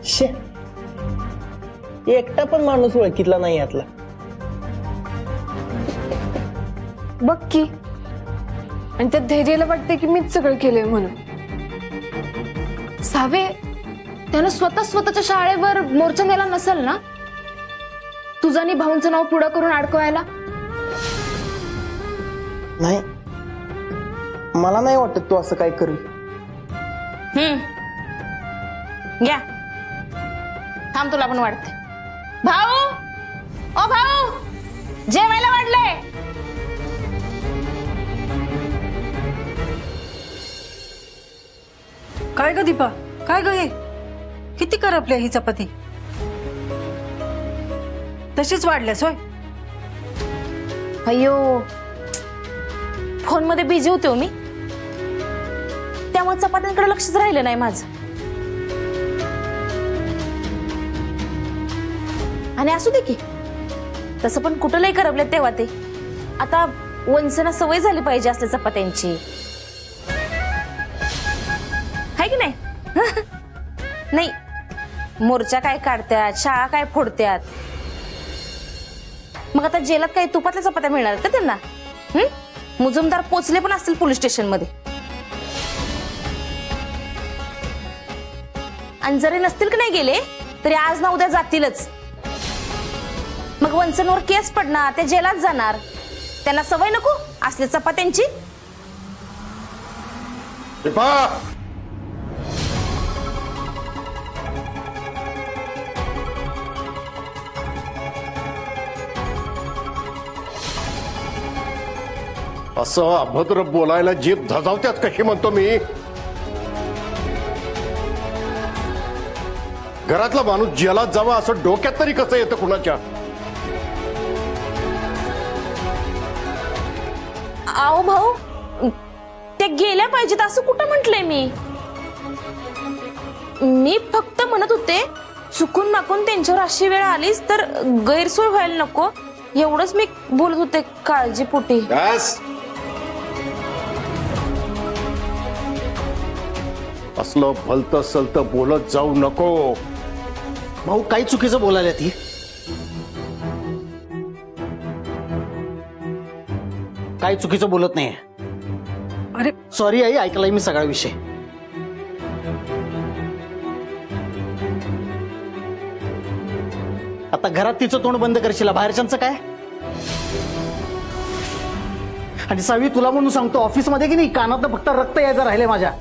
शे, एकटा पण माणूस ओळखीतला नाही यातला. बघ की, आणि त्या धैर्याला वाटते की मीच सगळं केलंय म्हणून. सावे, त्यानं स्वतःच्या शाळेवर मोर्चा नेला नसेल ना, तुझं आणि भाऊंचं नाव पुढं करून अडकवायला? नाही, मला नाही वाटत तू असं काय करेल. घ्या, थांब, तुला पण वाटते. भाऊ, ओ भाऊ, जेवायला वाढलंय. काय ग दीपा, काय ग हे? किती करपल्या ही चपाती? तशीच वाढल्यास होय? अय्यो, फोन मध्ये बिझी होते हो मी, त्यामुळे चपात्यांकडे लक्षच राहिलं नाही माझं. आणि असू दे की, तसं पण कुठं लय करपले तेव्हा ते. आता वंसना सवय झाली पाहिजे असल्या चपात्यांची, आहे की नाही? नाही, मोर्चा काय काढत्यात, शाळा काय फोडत्यात, मग आता जेलात काही तुपातल्या चपात्या मिळणार का त्यांना? मुजुमदार पोचले पण असतील पोलीस स्टेशन मध्ये, आणि जरी नसतील की नाही गेले तरी आज ना उद्या जातीलच. मग वंचनवर केस पडणार, ते जेलात जाणार. त्यांना सवय नको असल्या चपात्यांची? असं अभद्र बोलायला जीभ धजावत्यात कशी म्हणतो मी? घरातला माणूस जेलात जावा असं डोक्यात तरी कसं येतं कुणाच्या? आओ भाऊ, ते गेल्या पाहिजेत असं कुठं म्हटलंय मी फक्त म्हणत होते, चुकून माकून त्यांच्यावर अशी वेळ आलीच तर गैरसोय व्हायला नको, एवढंच मी बोलत होते काळजीपोटी. असलं भलत सलत बोलत जाऊ नको. भाऊ, काही चुकीचं बोलायला ती. काही चुकीचं बोलत नाहीये. अरे सॉरी आई, ऐकलाय मी सगळा विषय. आता घरात तिचं तोंड बंद करशील, बाहेरच्यांचं काय? आणि सावी, तुला म्हणून सांगतो, ऑफिस मध्ये की नाही कानात फक्त रक्त यायचं राहिलंय माझ्या.